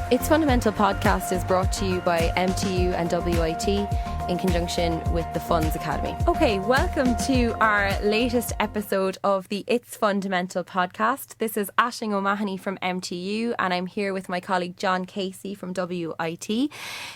Its Fundamental podcast is brought to you by MTU and WIT in conjunction with the Funds Academy. Okay, welcome to our latest episode of the It's Fundamental podcast. This is Aisling O'Mahony from MTU and I'm here with my colleague John Casey from WIT.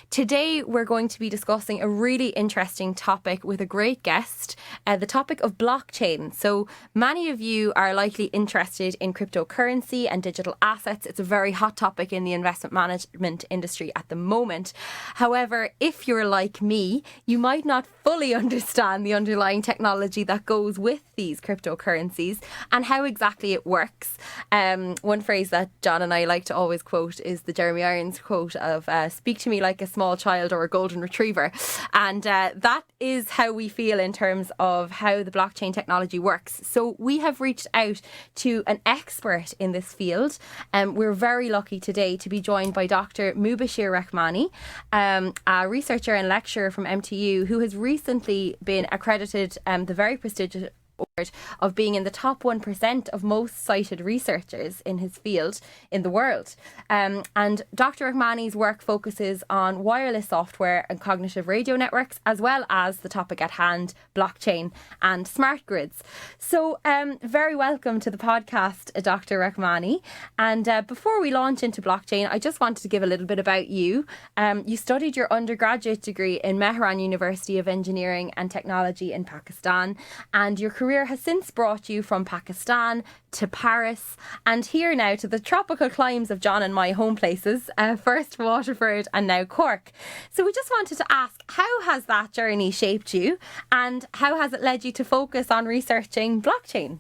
Today we're going to be discussing a really interesting topic with a great guest, the topic of blockchain. So many of you are likely interested in cryptocurrency and digital assets. It's a very hot topic in the investment management industry at the moment. However, if you're like me, you might not fully understand the underlying technology that goes with these cryptocurrencies and how exactly it works. One phrase that John and I like to always quote is the Jeremy Irons quote of speak to me like a small child or a golden retriever. And that is how we feel in terms of how the blockchain technology works. So we have reached out to an expert in this field. We're very lucky today to be joined by Dr. Mubashir Rehmani, a researcher and lecturer from MTU who has recently been accredited the very prestigious award of being in the top 1% of most cited researchers in his field in the world. And Dr. Rehmani's work focuses on wireless software and cognitive radio networks, as well as the topic at hand, blockchain and smart grids. So very welcome to the podcast, Dr. Rehmani. And before we launch into blockchain, I just wanted to give a little bit about you. You studied your undergraduate degree in Mahony University of Engineering and Technology in Pakistan, and your career has since brought you from Pakistan to Paris and here now to the tropical climes of John and my home places, first Waterford and now Cork. So we just wanted to ask, how has that journey shaped you and how has it led you to focus on researching blockchain?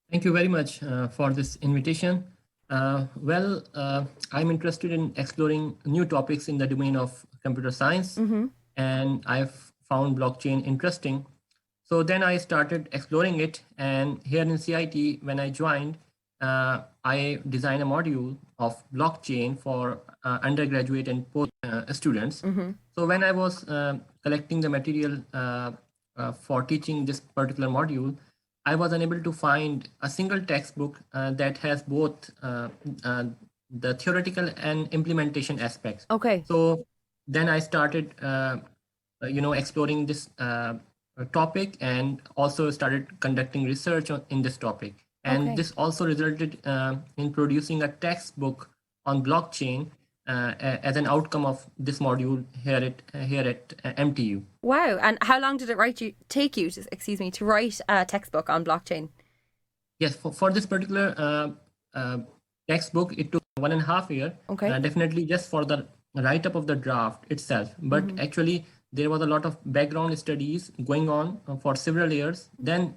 Thank you very much for this invitation. I'm interested in exploring new topics in the domain of computer science, and I've found blockchain interesting. So then I started exploring it, and here in CIT, when I joined, I designed a module of blockchain for undergraduate and post students. So when I was collecting the material for teaching this particular module, I was unable to find a single textbook that has both the theoretical and implementation aspects. Okay. So then I started, exploring this topic and also started conducting research in this topic. And this also resulted in producing a textbook on blockchain as an outcome of this module here at MTU. Wow. And how long did it take you to write a textbook on blockchain? Yes, for this particular textbook, it took 1.5 years. Okay. Definitely just for the write-up of the draft itself. But actually, there was a lot of background studies going on for several years. Then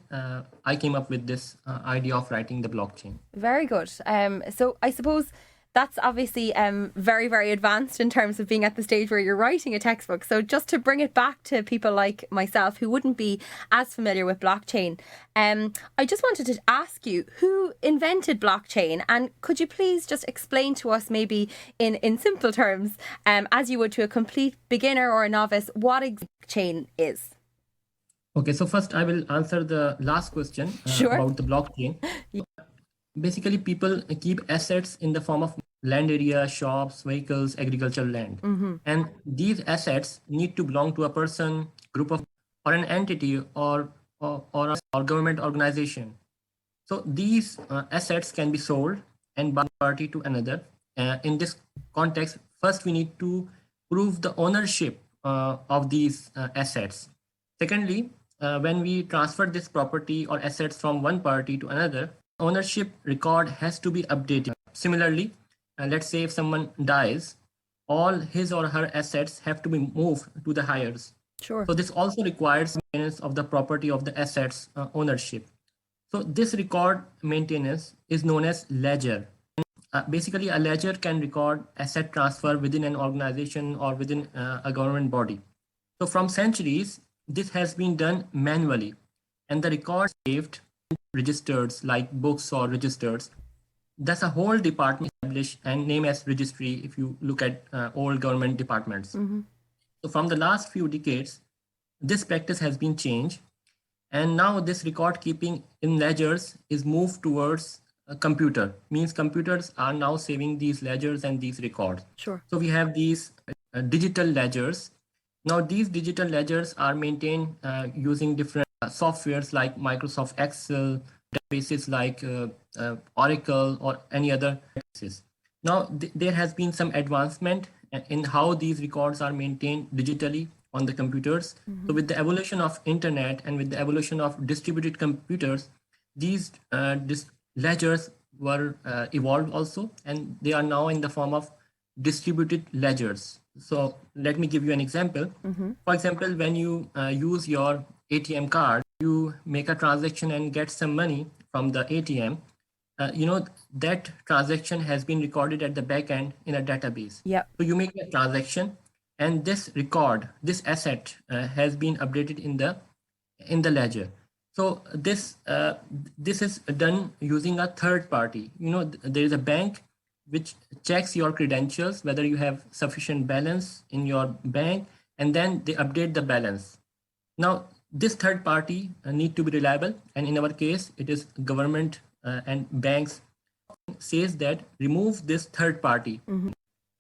I came up with this idea of writing the blockchain. Very good. So I suppose that's obviously very, very advanced in terms of being at the stage where you're writing a textbook. So just to bring it back to people like myself who wouldn't be as familiar with blockchain, I just wanted to ask you, who invented blockchain? And could you please just explain to us, maybe in simple terms, as you would to a complete beginner or a novice, what blockchain is? Okay, so first I will answer the last question about the blockchain. Basically, people keep assets in the form of land area, shops, vehicles, agricultural land. And these assets need to belong to a person, group of, or an entity or a government organization. So these assets can be sold and by one party to another. In this context, first we need to prove the ownership of these assets. Secondly, when we transfer this property or assets from one party to another, ownership record has to be updated. Similarly, let's say if someone dies, all his or her assets have to be moved to the heirs. Sure. So this also requires maintenance of the property of the assets ownership. So this record maintenance is known as ledger. Basically, a ledger can record asset transfer within an organization or within a government body. So from centuries, this has been done manually, and the records saved registers like books or registers. That's a whole department established and named as registry if you look at old government departments. So from the last few decades, this practice has been changed, and now this record keeping in ledgers is moved towards computer, means computers are now saving these ledgers and these records. Sure. So we have these digital ledgers. Now these digital ledgers are maintained using different softwares like Microsoft Excel, databases like Oracle or any other databases. Now there has been some advancement in how these records are maintained digitally on the computers. Mm-hmm. So with the evolution of internet and with the evolution of distributed computers, these ledgers were evolved also, and they are now in the form of distributed ledgers. So let me give you an example. Mm-hmm. For example, when you use your ATM card, you make a transaction and get some money from the ATM. That transaction has been recorded at the back end in a database. Yeah. So you make a transaction, and this record, this asset has been updated in the ledger. So this is done using a third party. There is a bank which checks your credentials, whether you have sufficient balance in your bank, and then they update the balance. Now, this third party need to be reliable, and in our case, it is government and banks says that remove this third party. Mm-hmm.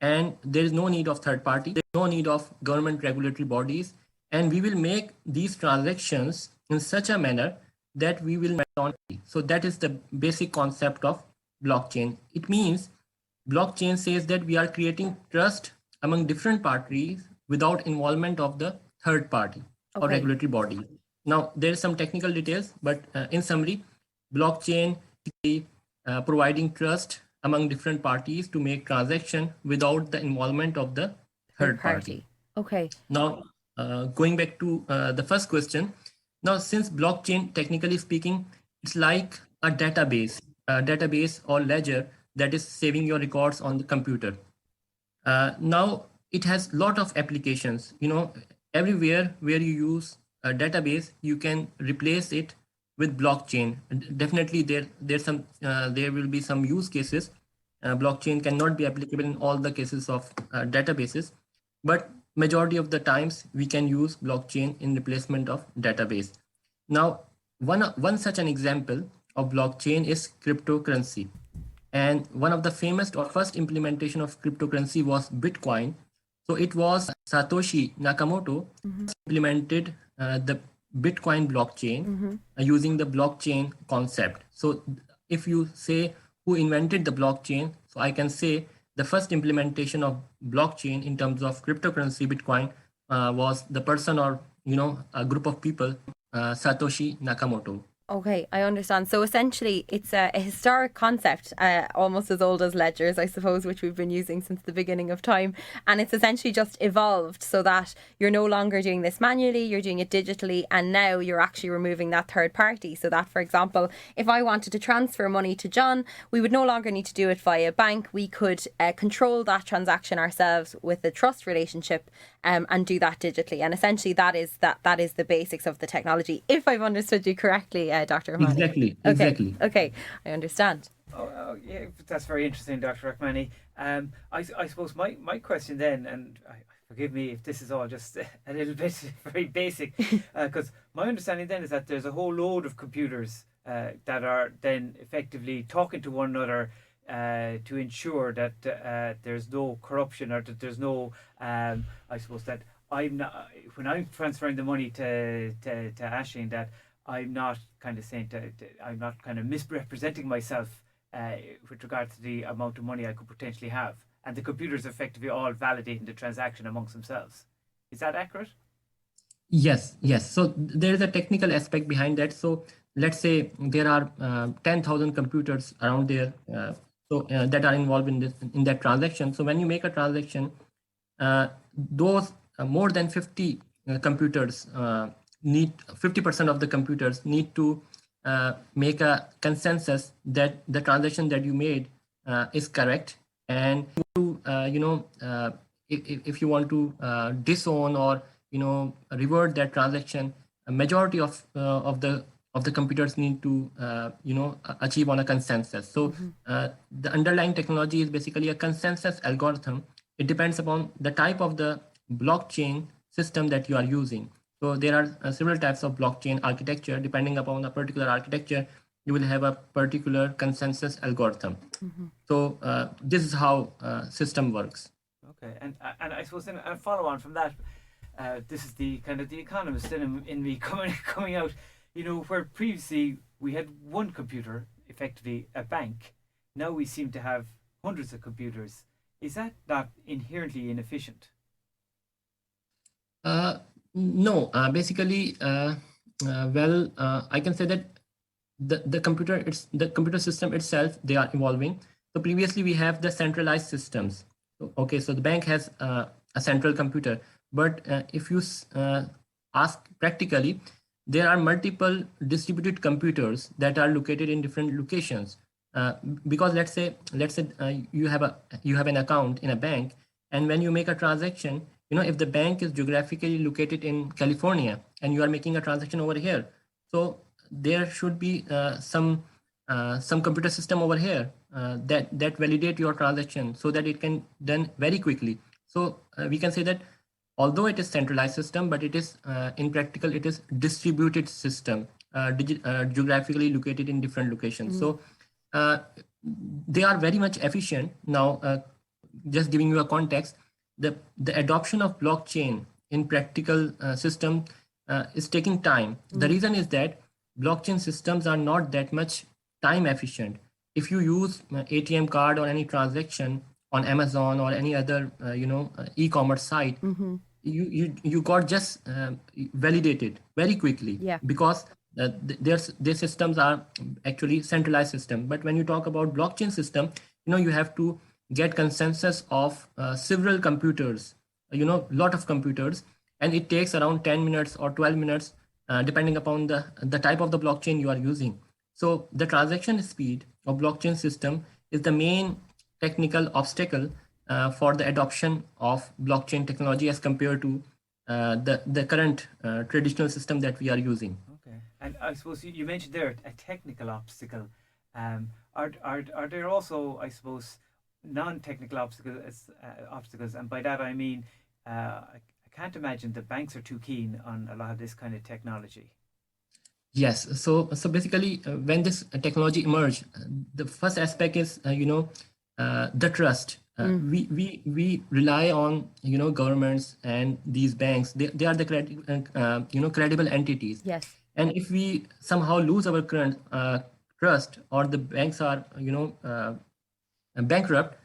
And there is no need of third party. There is no need of government regulatory bodies, and we will make these transactions in such a manner that we will not. So that is the basic concept of blockchain. It means blockchain says that we are creating trust among different parties without involvement of the third party or regulatory body. Now, there is some technical details, but in summary, blockchain is providing trust among different parties to make transaction without the involvement of the third party. Okay. Now, going back to the first question. Now, since blockchain, technically speaking, it's like a database or ledger that is saving your records on the computer. Now, it has a lot of applications. Everywhere where you use a database, you can replace it with blockchain. Definitely, there will be some use cases. Blockchain cannot be applicable in all the cases of databases, but majority of the times we can use blockchain in replacement of database. Now, one such an example of blockchain is cryptocurrency. And one of the famous or first implementation of cryptocurrency was Bitcoin. So it was Satoshi Nakamoto implemented the Bitcoin blockchain using the blockchain concept. So if you say who invented the blockchain, so I can say the first implementation of blockchain in terms of cryptocurrency Bitcoin was the person or a group of people, Satoshi Nakamoto. Okay, I understand. So essentially, it's a historic concept, almost as old as ledgers, I suppose, which we've been using since the beginning of time. And it's essentially just evolved so that you're no longer doing this manually, you're doing it digitally, and now you're actually removing that third party. So that, for example, if I wanted to transfer money to John, we would no longer need to do it via bank. We could control that transaction ourselves with a trust relationship and do that digitally. And essentially, that is the basics of the technology, if I've understood you correctly. Dr. Rehmani. Exactly. Okay, I understand. Oh, yeah, that's very interesting, Dr. Rehmani. I suppose my question then, and forgive me if this is all just a little bit very basic, because my understanding then is that there's a whole load of computers that are then effectively talking to one another to ensure that there's no corruption or that there's no, I suppose that I'm not, when I'm transferring the money to Aisling, that I'm not kind of saying I'm not kind of misrepresenting myself with regard to the amount of money I could potentially have, and the computers effectively all validating the transaction amongst themselves. Is that accurate? Yes. So there is a technical aspect behind that. So let's say there are 10,000 computers around there, that are involved in that transaction. So when you make a transaction, those more than 50 computers need 50% of the computers need to make a consensus that the transaction that you made is correct, and if you want to disown or revert that transaction, a majority of the computers need to achieve on a consensus. So the underlying technology is basically a consensus algorithm. It depends upon the type of the blockchain system that you are using. So there are several types of blockchain architecture. Depending upon a particular architecture, you will have a particular consensus algorithm. So this is how system works. Okay, and I suppose then a follow on from that, this is the kind of the economist in me coming out. Where previously we had one computer, effectively a bank. Now we seem to have hundreds of computers. Is that not inherently inefficient? No, basically, I can say that the computer system itself, they are evolving. So previously we have the centralized systems. Okay, so the bank has a central computer, but if you ask practically, there are multiple distributed computers that are located in different locations. Because let's say you have an account in a bank, and when you make a transaction, if the bank is geographically located in California and you are making a transaction over here, so there should be some computer system over here that validate your transaction so that it can done very quickly. So we can say that although it is centralized system, but it is in practical it is distributed system, geographically located in different locations. So they are very much efficient. Now, just giving you a context, the adoption of blockchain in practical system is taking time. The reason is that blockchain systems are not that much time efficient. If you use ATM card or any transaction on Amazon or any other e-commerce site, you got just validated very quickly, because their systems are actually centralized system. But when you talk about blockchain system, you have to get consensus of several computers, lot of computers, and it takes around 10 minutes or 12 minutes depending upon the type of the blockchain you are using. So the transaction speed of blockchain system is the main technical obstacle for the adoption of blockchain technology as compared to the current traditional system that we are using. Okay, and I suppose you mentioned there a technical obstacle. Are there also, I suppose, non-technical obstacles? And by that I mean, I can't imagine the banks are too keen on a lot of this kind of technology. Yes. So basically, when this technology emerged, the first aspect is the trust. We rely on governments and these banks. They are the credible entities. Yes. And if we somehow lose our current trust, or the banks are bankrupt,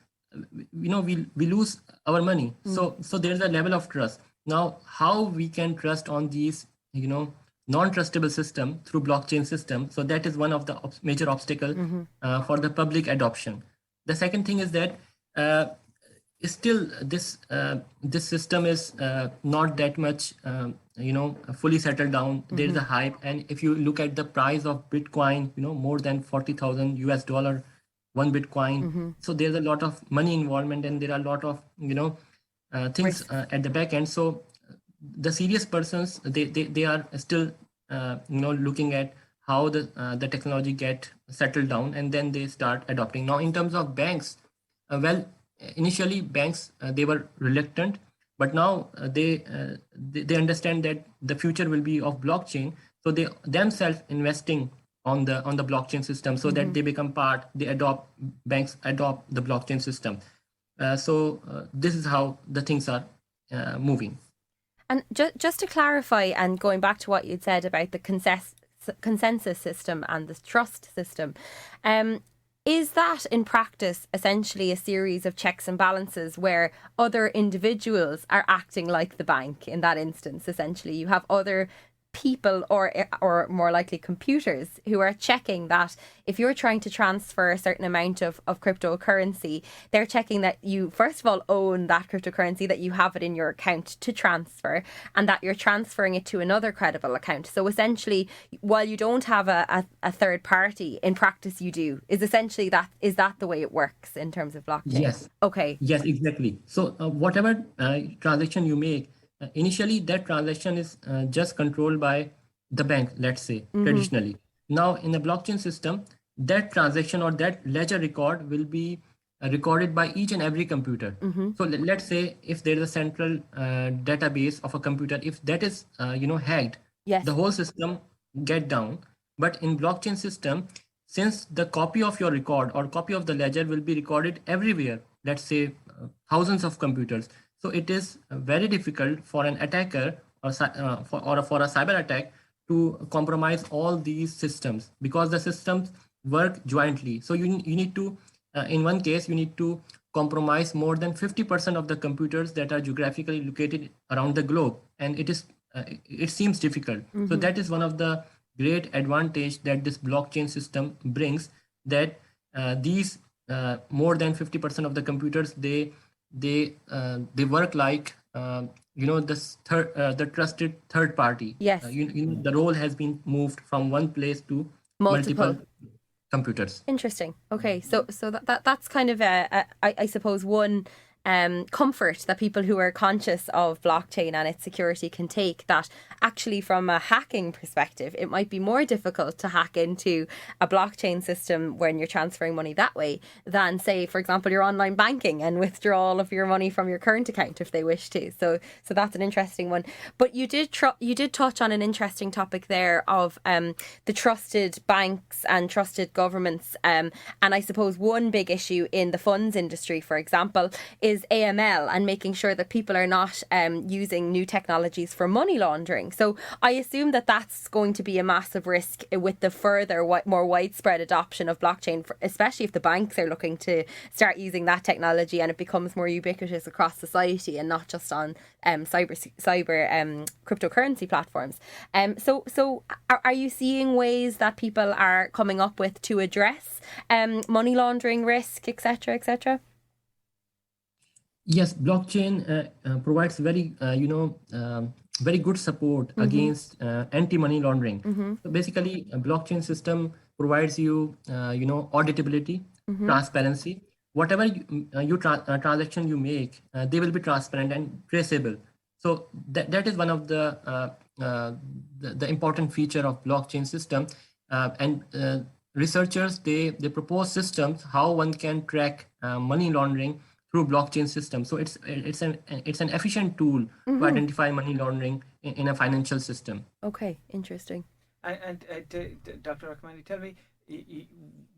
we lose our money. So there's a level of trust. Now, how we can trust on these non-trustable system through blockchain system? So that is one of the major obstacle for the public adoption. The second thing is that still this system is not that much fully settled down. There is a hype, and if you look at the price of Bitcoin, more than $40,000 one Bitcoin. So there's a lot of money involvement, and there are a lot of things at the back end. So the serious persons, they are still looking at how the technology get settled down, and then they start adopting. Now, in terms of banks, initially banks they were reluctant, but now they understand that the future will be of blockchain. So they themselves investing on the blockchain system, so that they become part. Banks adopt the blockchain system. So this is how the things are moving. And just to clarify, and going back to what you'd said about the consensus system and the trust system, is that in practice essentially a series of checks and balances where other individuals are acting like the bank in that instance? Essentially, you have other people or more likely computers who are checking that if you're trying to transfer a certain amount of cryptocurrency, they're checking that you first of all own that cryptocurrency, that you have it in your account to transfer, and that you're transferring it to another credible account. So essentially, while you don't have a third party, in practice you do. Is that the way it works in terms of blockchain? Yes. Okay. Yes, exactly. So whatever transaction you make, initially that transaction is just controlled by the bank, let's say, traditionally. Now in the blockchain system, that transaction or that ledger record will be recorded by each and every computer. So let's say if there is a central database of a computer, if that is hacked, Yes. the whole system get down. But in blockchain system, since the copy of your record or copy of the ledger will be recorded everywhere, let's say thousands of computers. So it is very difficult for an attacker or for a cyber attack to compromise all these systems, because the systems work jointly. So you need to, in one case, you need to compromise more than 50% of the computers that are geographically located around the globe. And it seems difficult. So that is one of the great advantage that this blockchain system brings, that these more than 50% of the computers, they work like the trusted third party. Yes. The role has been moved from one place to multiple computers. Interesting. Okay, so that's kind of I suppose one comfort that people who are conscious of blockchain and its security can take, that actually from a hacking perspective it might be more difficult to hack into a blockchain system when you're transferring money that way than, say, for example, your online banking and withdraw all of your money from your current account if they wish to. So that's an interesting one. But you did touch on an interesting topic there of the trusted banks and trusted governments, and I suppose one big issue in the funds industry, for example, is AML and making sure that people are not using new technologies for money laundering. So I assume that that's going to be a massive risk with the further more widespread adoption of blockchain, especially if the banks are looking to start using that technology and it becomes more ubiquitous across society and not just on cyber cryptocurrency platforms. So are you seeing ways that people are coming up with to address money laundering risk, etc., etc.? Yes, blockchain provides very good support against anti-money laundering. So basically, a blockchain system provides you, auditability, transparency. Whatever transaction you make, they will be transparent and traceable. So that is one of the important feature of blockchain system. And researchers they propose systems how one can track money laundering through blockchain system. So it's an efficient tool to identify money laundering in a financial system. Okay, interesting. And Dr. Rehmani, tell me,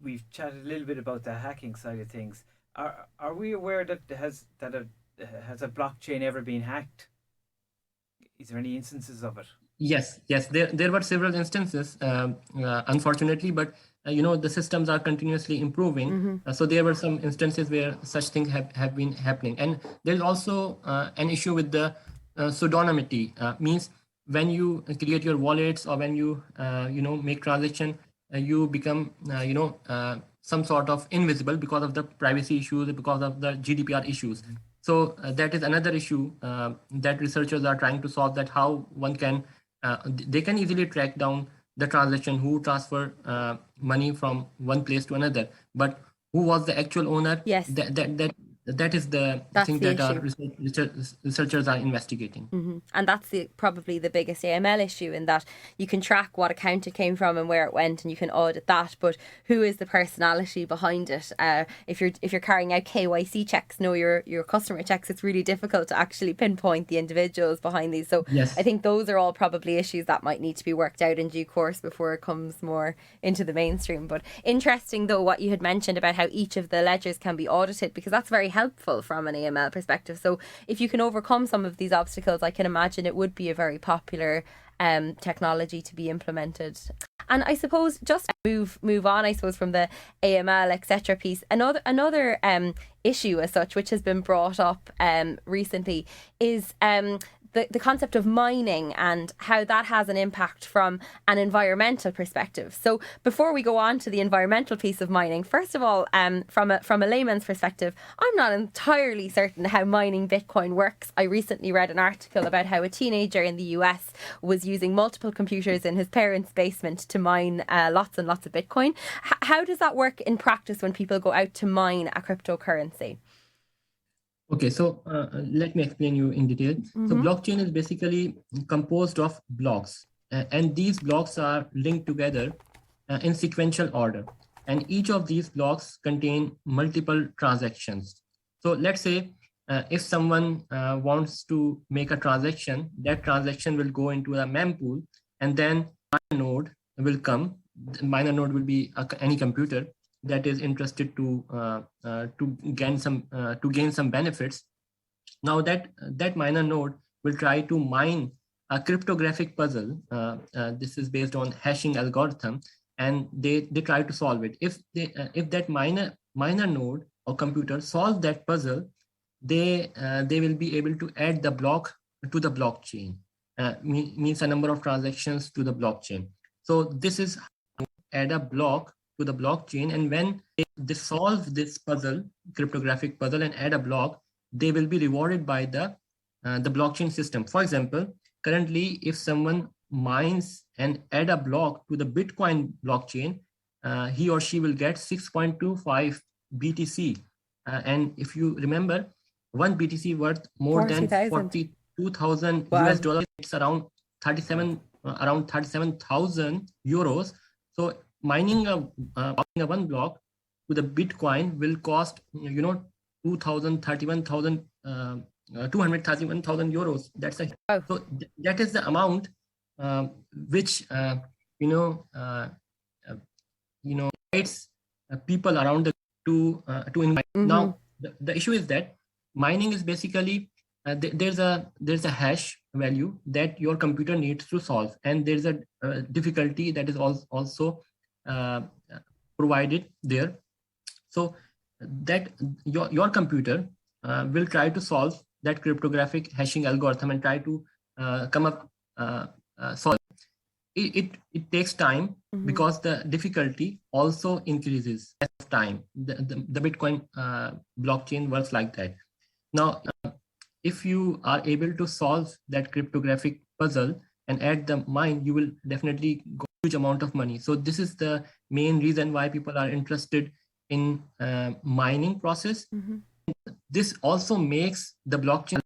we've chatted a little bit about the hacking side of things. Are we aware that has a blockchain ever been hacked? Is there any instances of it? Yes. There were several instances, unfortunately, but the systems are continuously improving. So there were some instances where such things have been happening. And there's also an issue with the pseudonymity. Means when you create your wallets or when you make transaction, you become some sort of invisible because of the privacy issues, because of the GDPR issues. So that is another issue that researchers are trying to solve, that how one can they can easily track down the transaction, who transfer money from one place to another, but who was the actual owner? Yes. That is the thing that our researchers are investigating. And that's probably the biggest AML issue, in that you can track what account it came from and where it went, and you can audit that, but who is the personality behind it? If you're carrying out KYC checks, know your customer checks, it's really difficult to actually pinpoint the individuals behind these. So yes. I think those are all probably issues that might need to be worked out in due course before it comes more into the mainstream. But interesting though what you had mentioned about how each of the ledgers can be audited, because that's very helpful from an AML perspective. So if you can overcome some of these obstacles, I can imagine it would be a very popular technology to be implemented. And I suppose just move on, I suppose, from the AML etc. piece, another issue as such which has been brought up recently is the concept of mining and how that has an impact from an environmental perspective. So before we go on to the environmental piece of mining, first of all, from a layman's perspective, I'm not entirely certain how mining Bitcoin works. I recently read an article about how a teenager in the US was using multiple computers in his parents' basement to mine lots and lots of Bitcoin. How does that work in practice when people go out to mine a cryptocurrency? Okay, so let me explain you in detail. So blockchain is basically composed of blocks, and these blocks are linked together in sequential order. And each of these blocks contain multiple transactions. So let's say if someone wants to make a transaction, that transaction will go into a mempool, and then a node will come the minor node will be any computer that is interested to gain some benefits. Now that minor node will try to mine a cryptographic puzzle. This is based on hashing algorithm, and they try to solve it. If that minor node or computer solve that puzzle, they will be able to add the block to the blockchain. Means a number of transactions to the blockchain. So this is add a block to the blockchain, and when they solve this puzzle, cryptographic puzzle, and add a block, they will be rewarded by the blockchain system. For example, currently, if someone mines and add a block to the Bitcoin blockchain, he or she will get 6.25 BTC. And if you remember, one BTC worth more than 42,000 US dollars. It's around 37,000 euros. So mining a one block to the Bitcoin will cost 231,000 euros. That's so that is the amount which it's people around to invite. Now the issue is that mining is basically there's a hash value that your computer needs to solve, and there's a difficulty that is also provided there. So that your computer will try to solve that cryptographic hashing algorithm and try to come up solve. It takes time because the difficulty also increases as of time. The Bitcoin blockchain works like that. Now, if you are able to solve that cryptographic puzzle and add the mine, you will definitely go a huge amount of money. So this is the main reason why people are interested in mining process. This also makes the blockchain,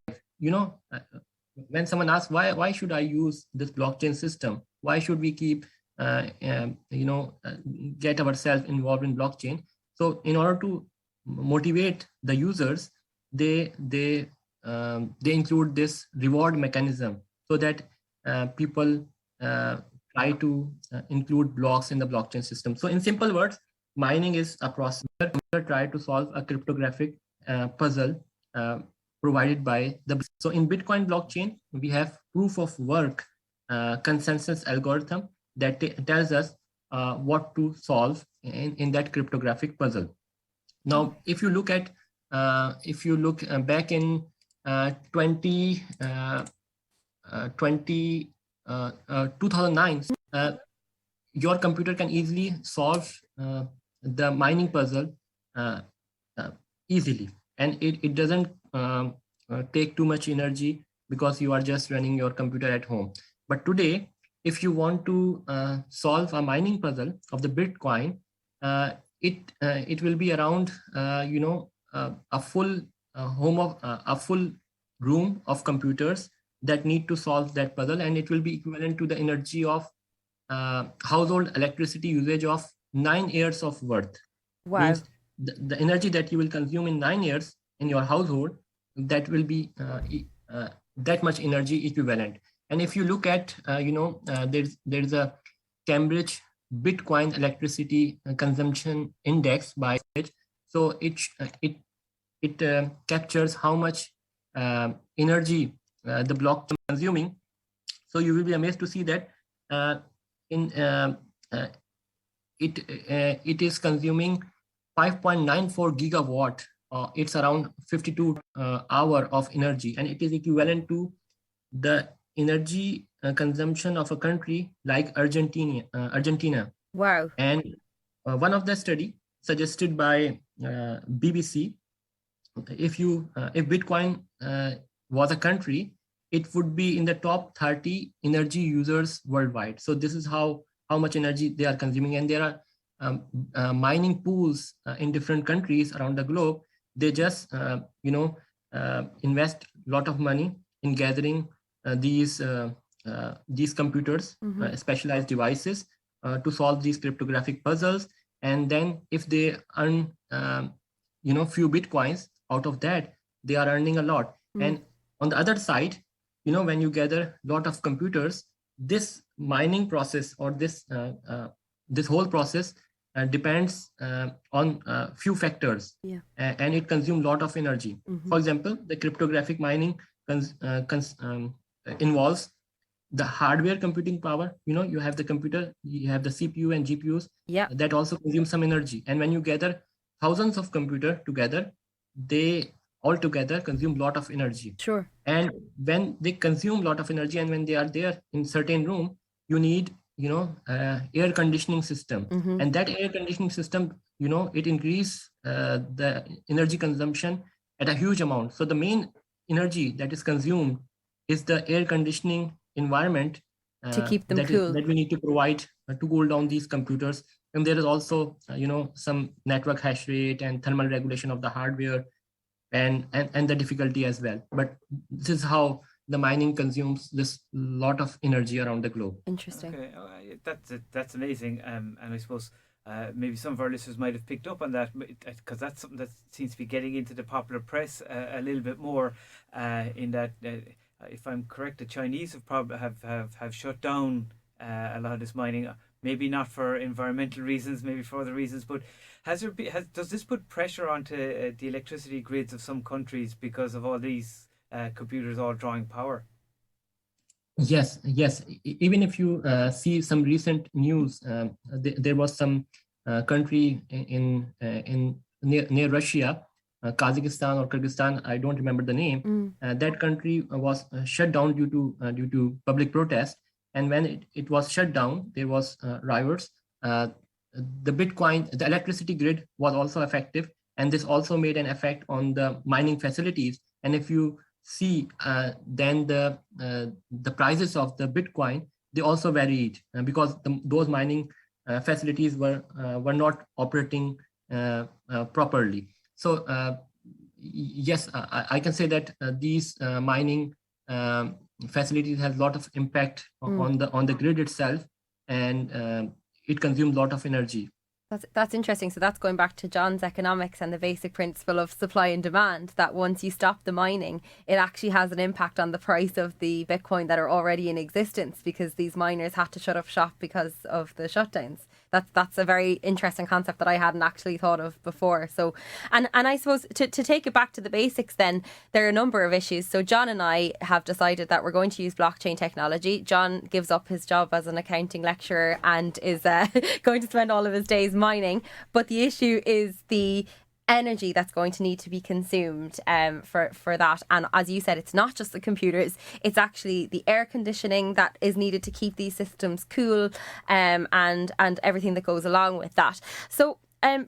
when someone asks why should I use this blockchain system? Why should we keep get ourselves involved in blockchain? So in order to motivate the users, they include this reward mechanism so that people try to include blocks in the blockchain system. So in simple words, mining is a process where try to solve a cryptographic puzzle provided by the. So in Bitcoin blockchain, we have proof of work consensus algorithm that tells us what to solve in that cryptographic puzzle. Now, if you look at back in 2009, your computer can easily solve the mining puzzle easily, and it doesn't take too much energy because you are just running your computer at home. But today, if you want to solve a mining puzzle of the Bitcoin, it will be around a full a full room of computers that need to solve that puzzle, and it will be equivalent to the energy of household electricity usage of 9 years of worth. Wow. Means the energy that you will consume in 9 years in your household, that will be that much energy equivalent. And if you look at there's a Cambridge Bitcoin electricity consumption index by so it captures how much energy the block is consuming. So you will be amazed to see that it is consuming 5.94 gigawatt. It's around 52 hour of energy, and it is equivalent to the energy consumption of a country like Argentina. Wow. And one of the study suggested by BBC, if Bitcoin was a country, it would be in the top 30 energy users worldwide. So this is how much energy they are consuming. And there are mining pools in different countries around the globe. They just invest a lot of money in gathering these computers, specialized devices to solve these cryptographic puzzles. And then if they earn few Bitcoins out of that, they are earning a lot. And on the other side, when you gather a lot of computers, this mining process or this this whole process depends on few factors, and it consumes a lot of energy. For example, the cryptographic mining involves the hardware computing power. You have the computer, you have the CPU and GPUs that also consume some energy. And when you gather thousands of computers together, they all together consume a lot of energy. Sure. And when they consume a lot of energy, and when they are there in certain room, you need air conditioning system, and that air conditioning system, it increase the energy consumption at a huge amount. So the main energy that is consumed is the air conditioning environment to keep them cool, that we need to provide to cool down these computers. And there is also some network hash rate and thermal regulation of the hardware, and the difficulty as well. But this is how the mining consumes this lot of energy around the globe. Interesting. Okay, that's amazing. And I suppose maybe some of our listeners might have picked up on that, because that's something that seems to be getting into the popular press a little bit more. In that, if I'm correct, the Chinese have probably have shut down a lot of this mining. Maybe not for environmental reasons, maybe for other reasons. But does this put pressure onto the electricity grids of some countries because of all these computers all drawing power? Yes. Even if you see some recent news, there was some country in near Russia, Kazakhstan or Kyrgyzstan, I don't remember the name. That country was shut down due to public protest. And when it was shut down, there was riots. The electricity grid was also effective, and this also made an effect on the mining facilities. And if you see, then the prices of the Bitcoin, they also varied because those mining facilities were not operating properly. So yes, I can say that these mining facilities has a lot of impact on the grid itself, and it consumes a lot of energy. That's interesting. So that's going back to John's economics and the basic principle of supply and demand, that once you stop the mining, it actually has an impact on the price of the Bitcoin that are already in existence, because these miners had to shut up shop because of the shutdowns. That's a very interesting concept that I hadn't actually thought of before. So, and I suppose to take it back to the basics then, there are a number of issues. So John and I have decided that we're going to use blockchain technology. John gives up his job as an accounting lecturer and is going to spend all of his days mining. But the issue is the energy that's going to need to be consumed for that. And as you said, it's not just the computers, it's actually the air conditioning that is needed to keep these systems cool, and everything that goes along with that. So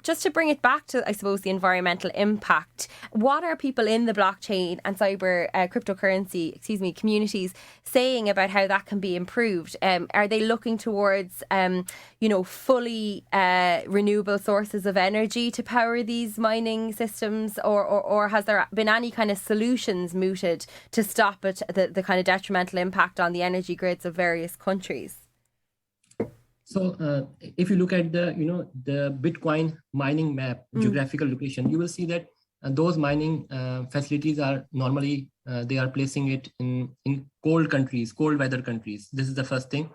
just to bring it back to, I suppose, the environmental impact, what are people in the blockchain and cyber cryptocurrency, communities saying about how that can be improved? Are they looking towards, fully renewable sources of energy to power these mining systems, or has there been any kind of solutions mooted to stop it, the kind of detrimental impact on the energy grids of various countries? So if you look at the Bitcoin mining map, geographical location, you will see that those mining facilities are normally they are placing it in cold weather countries. This is the first thing.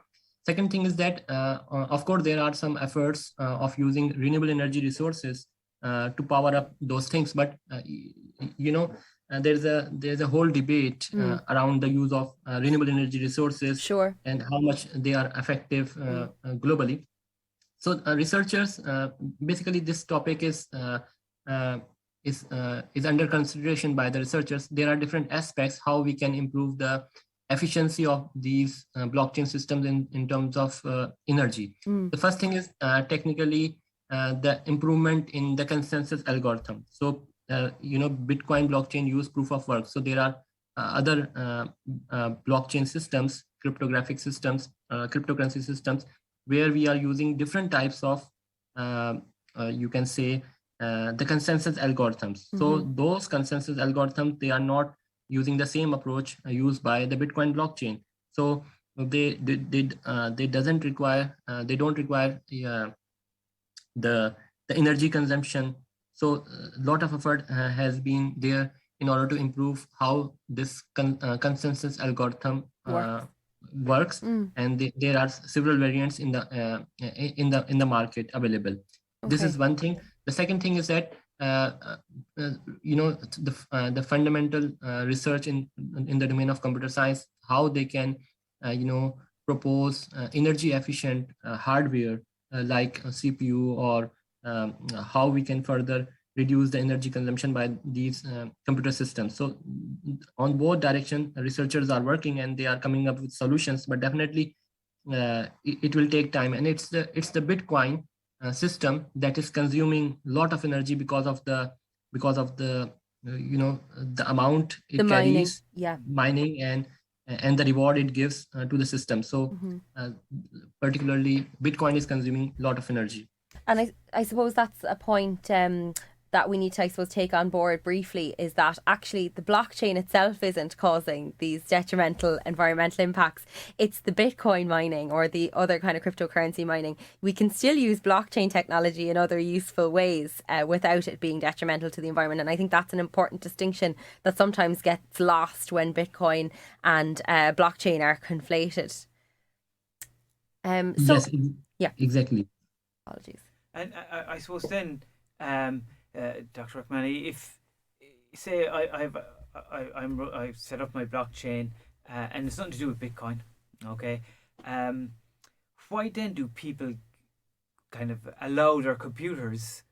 Second thing is that of course there are some efforts of using renewable energy resources to power up those things, but there's a whole debate around the use of renewable energy resources. Sure. And how much they are effective globally. So researchers, basically this topic is under consideration by the researchers. There are different aspects how we can improve the efficiency of these blockchain systems in terms of energy. The first thing is technically the improvement in the consensus algorithm. So Bitcoin blockchain use proof of work. So there are other blockchain systems, cryptographic systems, cryptocurrency systems, where we are using different types of, you can say, the consensus algorithms. So those consensus algorithms, they are not using the same approach used by the Bitcoin blockchain. So they don't require the energy consumption. So a lot of effort has been there in order to improve how this consensus algorithm works, and there are several variants in the market available. This is one thing. The second thing is that the fundamental research in the domain of computer science, how they can propose energy efficient hardware like a CPU, or how we can further reduce the energy consumption by these computer systems. So on both directions, researchers are working and they are coming up with solutions, but definitely it will take time. And it's the Bitcoin system that is consuming a lot of energy because of the the amount it carries, mining, and the reward it gives to the system. So particularly Bitcoin is consuming a lot of energy. And I suppose that's a point that we need to, I suppose, take on board briefly, is that actually the blockchain itself isn't causing these detrimental environmental impacts. It's the Bitcoin mining or the other kind of cryptocurrency mining. We can still use blockchain technology in other useful ways without it being detrimental to the environment. And I think that's an important distinction that sometimes gets lost when Bitcoin and blockchain are conflated. Yes, yeah, exactly. Apologies. And I suppose then, Dr. Rehmani, if say I've set up my blockchain and it's nothing to do with Bitcoin, okay, why then do people kind of allow their computers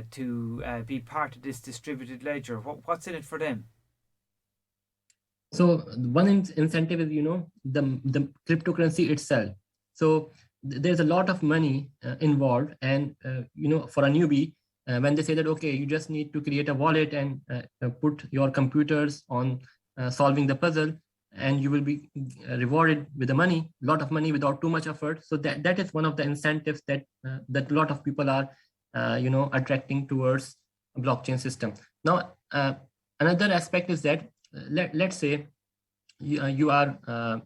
to be part of this distributed ledger? What's in it for them? So one incentive is the cryptocurrency itself. So there's a lot of money involved, and for a newbie, when they say that, okay, you just need to create a wallet and put your computers on solving the puzzle, and you will be rewarded with the money, a lot of money without too much effort. So that is one of the incentives that a lot of people are attracting towards a blockchain system. Now another aspect is that let's say you are a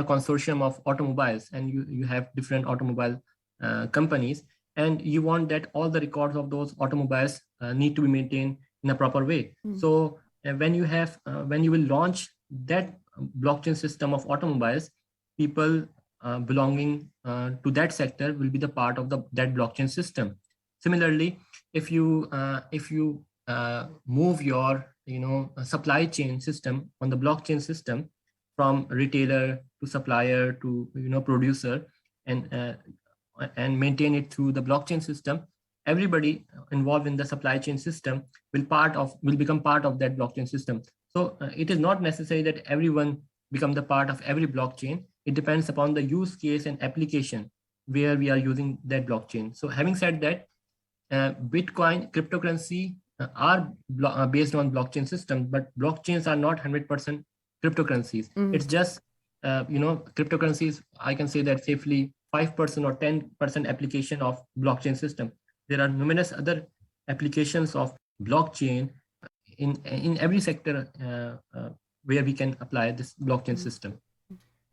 consortium of automobiles, and you have different automobile companies, and you want that all the records of those automobiles need to be maintained in a proper way. So when you will launch that blockchain system of automobiles, people belonging to that sector will be the part of that blockchain system. Similarly, if you move your supply chain system on the blockchain system, from retailer to supplier to producer, and maintain it through the blockchain system, everybody involved in the supply chain system will become part of that blockchain system. So it is not necessary that everyone become the part of every blockchain. It depends upon the use case and application where we are using that blockchain. So having said that, Bitcoin, cryptocurrency are based on blockchain system, but blockchains are not 100% cryptocurrencies. It's just cryptocurrencies, I can say that safely 5% or 10% application of blockchain system. There are numerous other applications of blockchain in every sector where we can apply this blockchain system.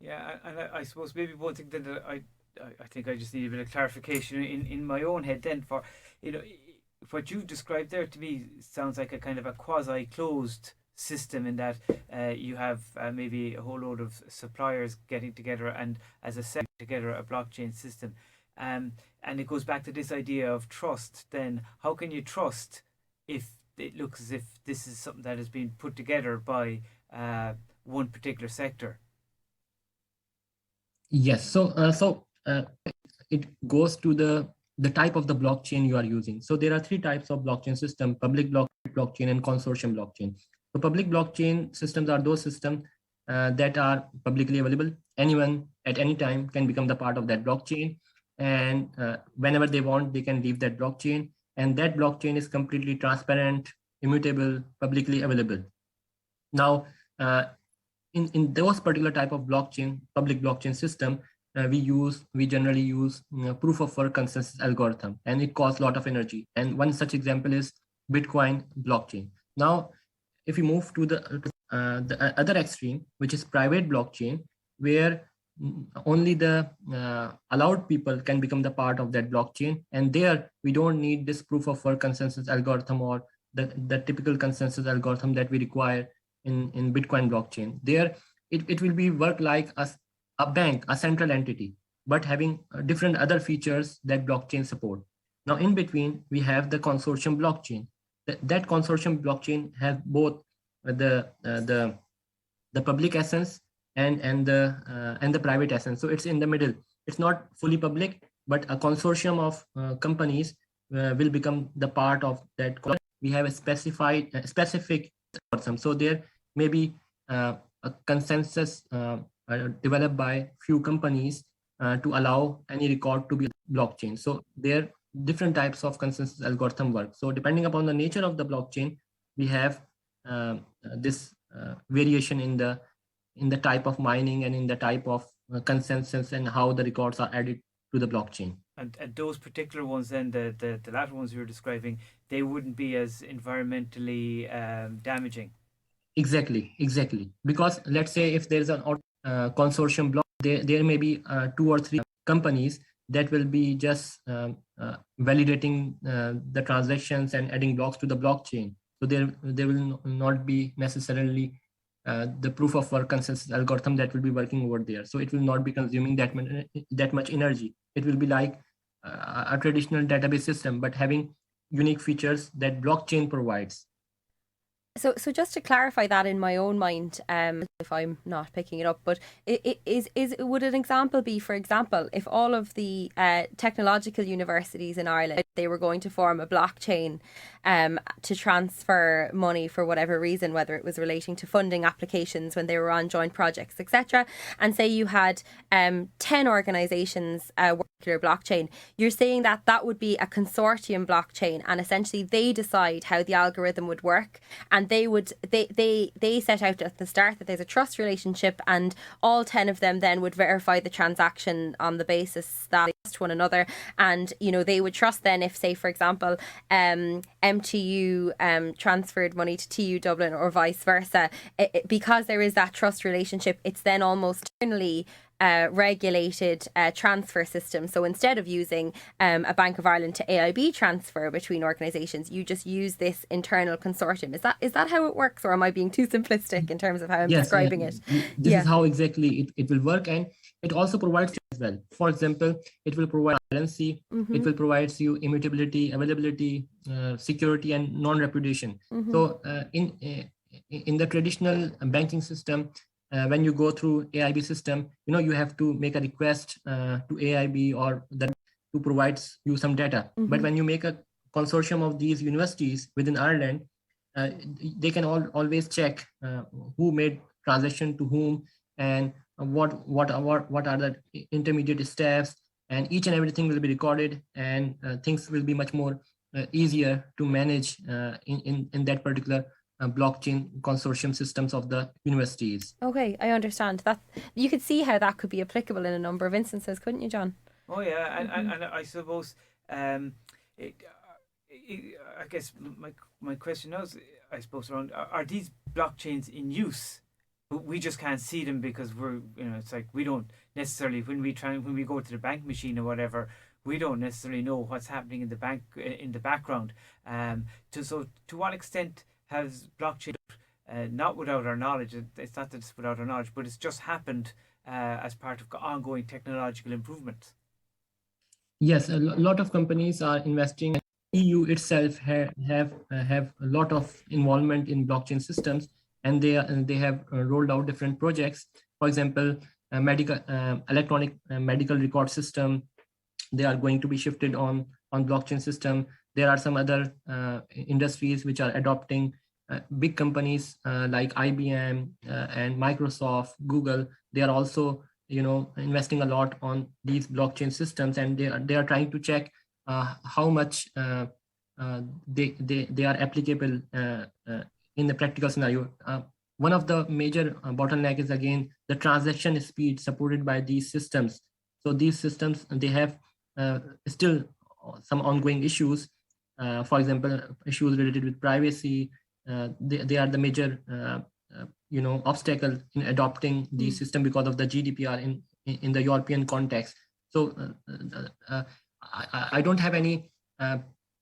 Yeah, and I suppose maybe one thing that I think I just need a bit of clarification in my own head then, for what you've described there to me sounds like a kind of a quasi-closed system, in that you have maybe a whole load of suppliers getting together and as a set together a blockchain system, and it goes back to this idea of trust. Then how can you trust if it looks as if this is something that has been put together by one particular sector? Yes, so it goes to the type of the blockchain you are using. So there are three types of blockchain system: public blockchain and consortium blockchain. So public blockchain systems are those systems that are publicly available. Anyone at any time can become the part of that blockchain, and whenever they want, they can leave that blockchain. And that blockchain is completely transparent, immutable, publicly available. Now, in those particular type of blockchain, public blockchain system, we generally use proof of work consensus algorithm, and it costs a lot of energy. And one such example is Bitcoin blockchain. Now, if we move to the other extreme, which is private blockchain, where only the allowed people can become the part of that blockchain, and there we don't need this proof of work consensus algorithm or the typical consensus algorithm that we require in Bitcoin blockchain. There it will be work like a bank, a central entity, but having different other features that blockchain support. Now, in between, we have the consortium blockchain. That consortium blockchain has both the public essence and the private essence. So it's in the middle. It's not fully public, but a consortium of companies will become the part of that. We have a specific algorithm. So there may be a consensus developed by few companies to allow any record to be blockchain. So there different types of consensus algorithm work. So depending upon the nature of the blockchain, we have this variation in the type of mining and in the type of consensus and how the records are added to the blockchain. And those particular ones then, the latter ones you were describing, they wouldn't be as environmentally damaging. Exactly. Because let's say if there's a consortium block, there may be 2 or 3 companies that will be just validating the transactions and adding blocks to the blockchain. So there will not be necessarily the proof of work consensus algorithm that will be working over there. So it will not be consuming that much energy. It will be like a traditional database system, but having unique features that blockchain provides. So just to clarify that in my own mind, if I'm not picking it up, but would an example be, for example, if all of the technological universities in Ireland, they were going to form a blockchain to transfer money for whatever reason, whether it was relating to funding applications when they were on joint projects, etc., and say you had 10 organisations working on blockchain, you're saying that would be a consortium blockchain, and essentially they decide how the algorithm would work, and they set out at the start that there's a trust relationship, and all 10 of them then would verify the transaction on the basis that they trust one another, and they would trust then if, say, for example, MTU transferred money to TU Dublin or vice versa, because there is that trust relationship, it's then almost internally regulated transfer system. So instead of using a Bank of Ireland to AIB transfer between organisations, you just use this internal consortium. Is that how it works, or am I being too simplistic in terms of how I'm describing it? This is how exactly it will work, and it also provides as well. For example, it will provide currency, it will provide you immutability, availability, security, and non-repudiation. So in the traditional banking system, when you go through AIB system, you have to make a request to AIB or that to provide you some data. But when you make a consortium of these universities within Ireland, they can always check who made transaction to whom and what are the intermediate steps, and each and everything will be recorded, and things will be much more easier to manage in that particular blockchain consortium systems of the universities. Okay, I understand that. You could see how that could be applicable in a number of instances, couldn't you, John? Oh yeah, and I suppose I guess my question is, I suppose, around, are these blockchains in use? But we just can't see them because we're, it's like we don't necessarily, when we go to the bank machine or whatever, we don't necessarily know what's happening in the bank in the background. So to what extent has blockchain, not without our knowledge, it's not that it's without our knowledge, but it's just happened as part of ongoing technological improvements? Yes, a lot of companies are investing. EU itself have a lot of involvement in blockchain systems, and they have rolled out different projects. For example, electronic medical record system, they are going to be shifted on blockchain system. There are some other industries which are adopting. Big companies like IBM and Microsoft, Google, they are also investing a lot on these blockchain systems, and they are trying to check how much they are applicable in the practical scenario. One of the major bottleneck is again the transaction speed supported by these systems. So these systems, they have still some ongoing issues. For example, issues related with privacy. They are the major obstacle in adopting the system because of the GDPR in the European context. So I don't have any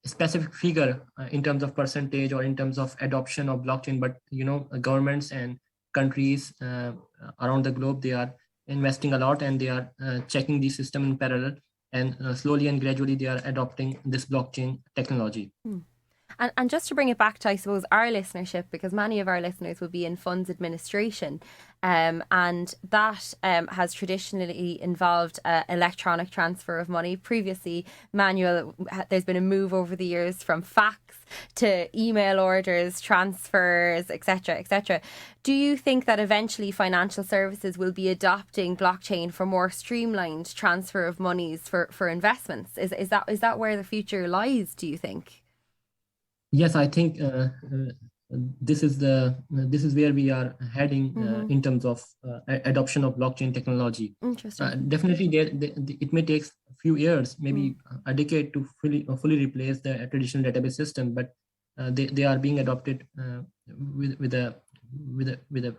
specific figure in terms of percentage or in terms of adoption of blockchain, but governments and countries around the globe, they are investing a lot, and they are checking the system in parallel, and slowly and gradually they are adopting this blockchain technology. And just to bring it back to, I suppose, our listenership, because many of our listeners will be in funds administration, and that has traditionally involved electronic transfer of money. Previously, manual. There's been a move over the years from fax to email orders, transfers, etc., etc. Do you think that eventually financial services will be adopting blockchain for more streamlined transfer of monies for investments? Is that where the future lies, do you think? Yes, I think this is where we are heading in terms of adoption of blockchain technology. Interesting. Definitely, it may take a few years, maybe a decade, to fully replace the traditional database system, but they are being adopted with a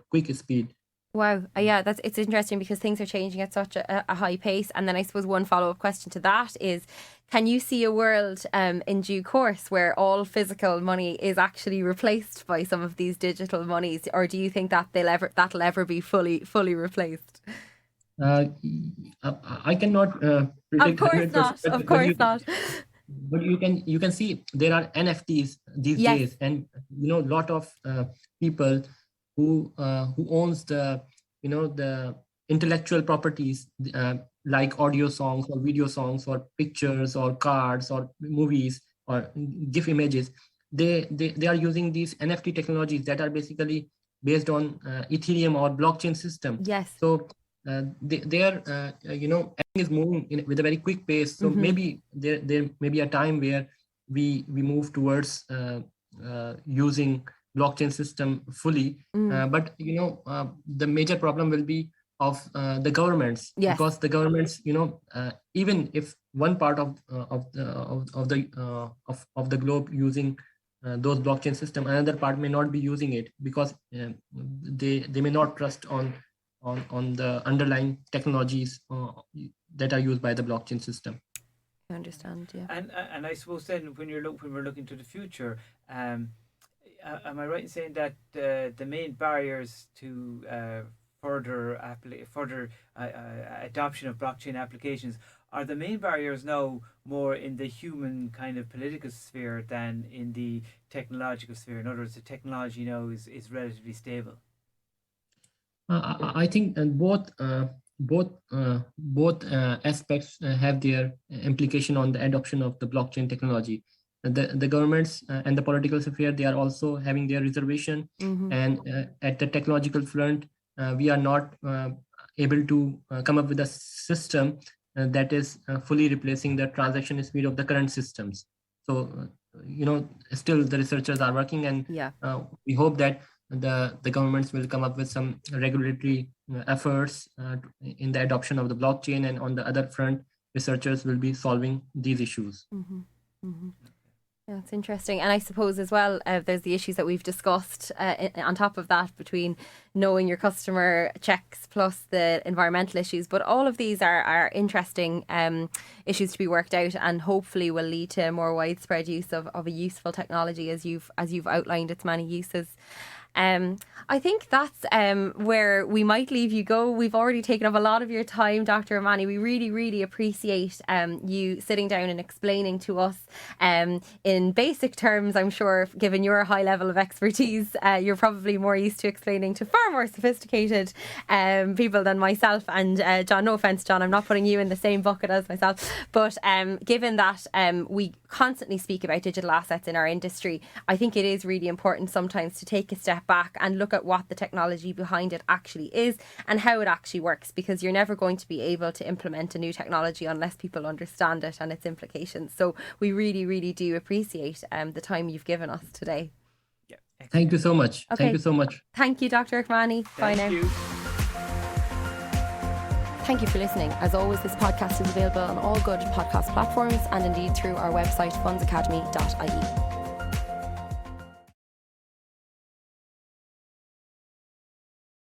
quick speed. Wow. Yeah, it's interesting because things are changing at such a high pace. And then I suppose one follow-up question to that is, can you see a world in due course where all physical money is actually replaced by some of these digital monies, or do you think that that'll ever be fully replaced? I cannot predict. Of course not. But you can see there are NFTs these days, and lot of people who owns the intellectual properties like audio songs or video songs or pictures or cards or movies or GIF images. They are using these NFT technologies that are basically based on ethereum or blockchain system. Yes. So they are everything is moving with a very quick pace. So maybe there may be a time where we move towards using blockchain system fully, but the major problem will be of the governments, because the governments, even if one part of the globe using those blockchain system, another part may not be using it because they may not trust on the underlying technologies that are used by the blockchain system. I understand. Yeah. And I suppose then when we're looking to the future, am I right in saying that the main barriers to further adoption of blockchain applications, are the main barriers now more in the human kind of political sphere than in the technological sphere? In other words, the technology now is relatively stable. I think both aspects have their implication on the adoption of the blockchain technology. The governments and the political sphere, they are also having their reservation, and at the technological front, we are not able to come up with a system that is fully replacing the transaction speed of the current systems. So still the researchers are working, and we hope that the governments will come up with some regulatory efforts in the adoption of the blockchain, and on the other front, researchers will be solving these issues. Yeah, it's interesting. And I suppose as well, there's the issues that we've discussed on top of that, between knowing your customer checks plus the environmental issues. But all of these are interesting issues to be worked out, and hopefully will lead to more widespread use of a useful technology as you've outlined its many uses. I think that's where we might leave you go. We've already taken up a lot of your time, Dr. Rehmani. We really, really appreciate you sitting down and explaining to us in basic terms. I'm sure, given your high level of expertise, you're probably more used to explaining to far more sophisticated people than myself. And John, no offence, John, I'm not putting you in the same bucket as myself. But given that we constantly speak about digital assets in our industry, I think it is really important sometimes to take a step back and look at what the technology behind it actually is and how it actually works, because you're never going to be able to implement a new technology unless people understand it and its implications. So we really, really do appreciate the time you've given us today. Yeah. Thank you so much. Okay. Thank you so much. Thank you, Dr. Rehmani. Bye now. Thank you for listening. As always, this podcast is available on all good podcast platforms and indeed through our website, FUNDacademy.ie.